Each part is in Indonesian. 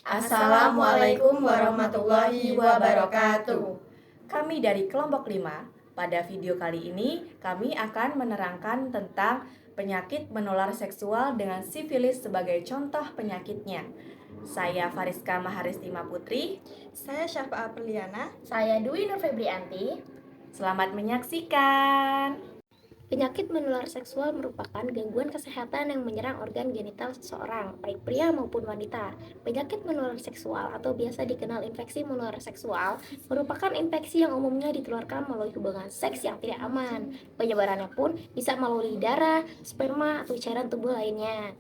Assalamualaikum warahmatullahi wabarakatuh. Kami dari kelompok 5. Pada video kali ini, kami akan menerangkan tentang penyakit menular seksual dengan sifilis sebagai contoh penyakitnya. Saya Fariska Maharistima Putri. Saya Syafa Apriliana. Saya Dwi Nur Febrianti. Selamat menyaksikan. Penyakit menular seksual merupakan gangguan kesehatan yang menyerang organ genital seseorang, baik pria maupun wanita. Penyakit menular seksual atau biasa dikenal infeksi menular seksual merupakan infeksi yang umumnya ditularkan melalui hubungan seks yang tidak aman. Penyebarannya pun bisa melalui darah, sperma, atau cairan tubuh lainnya.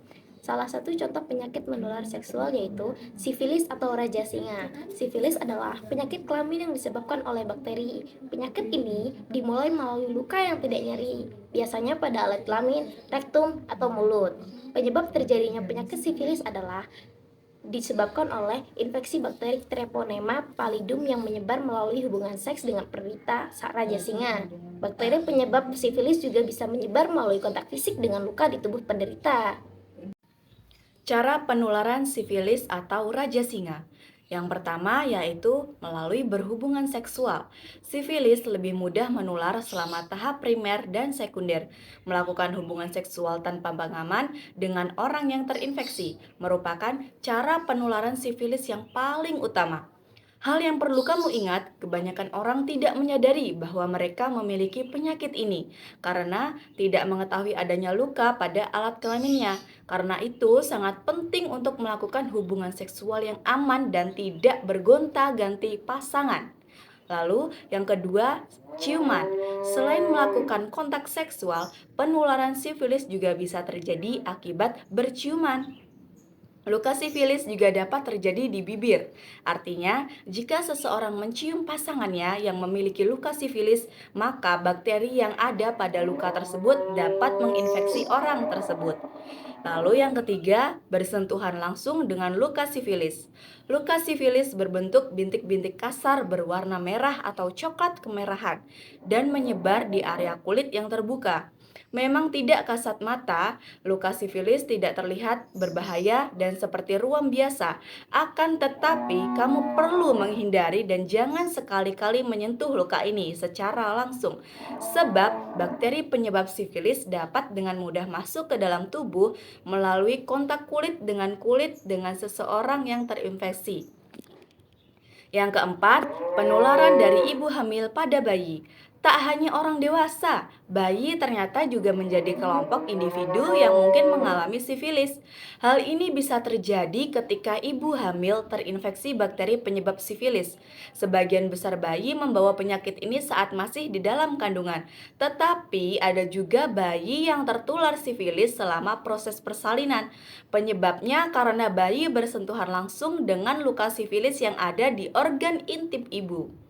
Salah satu contoh penyakit menular seksual yaitu sifilis atau raja singa. Sifilis adalah penyakit kelamin yang disebabkan oleh bakteri. Penyakit ini dimulai melalui luka yang tidak nyeri, biasanya pada alat kelamin, rektum, atau mulut. Penyebab terjadinya penyakit sifilis adalah disebabkan oleh infeksi bakteri Treponema pallidum yang menyebar melalui hubungan seks dengan penderita raja singa. Bakteri penyebab sifilis juga bisa menyebar melalui kontak fisik dengan luka di tubuh penderita. Cara penularan sifilis atau raja singa. Yang pertama yaitu melalui berhubungan seksual. Sifilis lebih mudah menular selama tahap primer dan sekunder. Melakukan hubungan seksual tanpa pengaman dengan orang yang terinfeksi merupakan cara penularan sifilis yang paling utama. Hal yang perlu kamu ingat, kebanyakan orang tidak menyadari bahwa mereka memiliki penyakit ini karena tidak mengetahui adanya luka pada alat kelaminnya. Karena itu, sangat penting untuk melakukan hubungan seksual yang aman dan tidak bergonta-ganti pasangan. Lalu, yang kedua, ciuman. Selain melakukan kontak seksual, penularan sifilis juga bisa terjadi akibat berciuman. Luka sifilis juga dapat terjadi di bibir. Artinya, jika seseorang mencium pasangannya yang memiliki luka sifilis, maka bakteri yang ada pada luka tersebut dapat menginfeksi orang tersebut. Lalu yang ketiga, bersentuhan langsung dengan luka sifilis. Luka sifilis berbentuk bintik-bintik kasar berwarna merah atau coklat kemerahan dan menyebar di area kulit yang terbuka. Memang tidak kasat mata, luka sifilis tidak terlihat berbahaya dan seperti ruam biasa. Akan tetapi, kamu perlu menghindari dan jangan sekali-kali menyentuh luka ini secara langsung. Sebab bakteri penyebab sifilis dapat dengan mudah masuk ke dalam tubuh melalui kontak kulit dengan seseorang yang terinfeksi. Yang keempat, penularan dari ibu hamil pada bayi. Tak hanya orang dewasa, bayi ternyata juga menjadi kelompok individu yang mungkin mengalami sifilis. Hal ini bisa terjadi ketika ibu hamil terinfeksi bakteri penyebab sifilis. Sebagian besar bayi membawa penyakit ini saat masih di dalam kandungan. Tetapi ada juga bayi yang tertular sifilis selama proses persalinan. Penyebabnya karena bayi bersentuhan langsung dengan luka sifilis yang ada di organ intim ibu.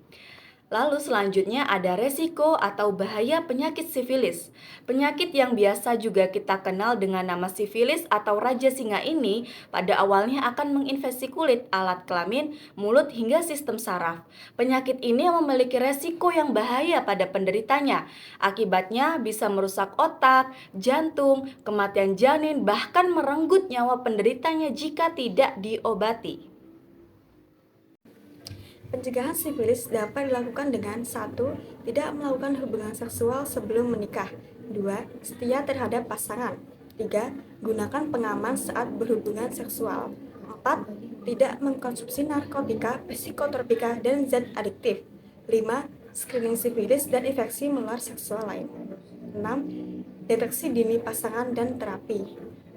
Lalu selanjutnya ada resiko atau bahaya penyakit sifilis. Penyakit yang biasa juga kita kenal dengan nama sifilis atau raja singa ini pada awalnya akan menginfeksi kulit, alat kelamin, mulut hingga sistem saraf. Penyakit ini memiliki resiko yang bahaya pada penderitanya. Akibatnya bisa merusak otak, jantung, kematian janin, bahkan merenggut nyawa penderitanya jika tidak diobati. Pencegahan sifilis dapat dilakukan dengan 1. Tidak melakukan hubungan seksual sebelum menikah. 2. Setia terhadap pasangan. 3. Gunakan pengaman saat berhubungan seksual. 4. Tidak mengkonsumsi narkotika, psikotropika, dan zat adiktif. 5. Screening sifilis dan infeksi menular seksual lain. 6. Deteksi dini pasangan dan terapi.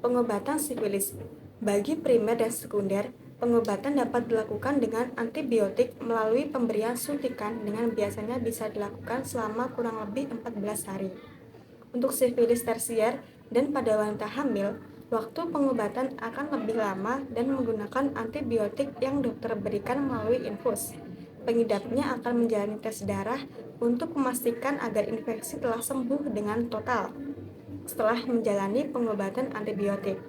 Pengobatan sifilis. Bagi primer dan sekunder, pengobatan dapat dilakukan dengan antibiotik melalui pemberian suntikan dengan biasanya bisa dilakukan selama kurang lebih 14 hari. Untuk sifilis tersier dan pada wanita hamil, waktu pengobatan akan lebih lama dan menggunakan antibiotik yang dokter berikan melalui infus. Pengidapnya akan menjalani tes darah untuk memastikan agar infeksi telah sembuh dengan total setelah menjalani pengobatan antibiotik.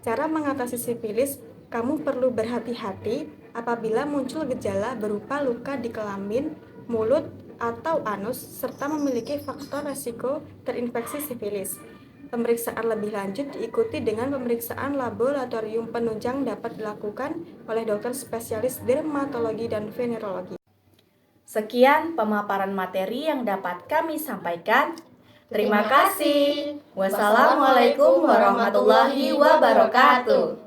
Cara mengatasi sifilis, kamu perlu berhati-hati apabila muncul gejala berupa luka di kelamin, mulut, atau anus, serta memiliki faktor resiko terinfeksi sifilis. Pemeriksaan lebih lanjut diikuti dengan pemeriksaan laboratorium penunjang dapat dilakukan oleh dokter spesialis dermatologi dan venerologi. Sekian pemaparan materi yang dapat kami sampaikan. Terima kasih. Wassalamualaikum warahmatullahi wabarakatuh.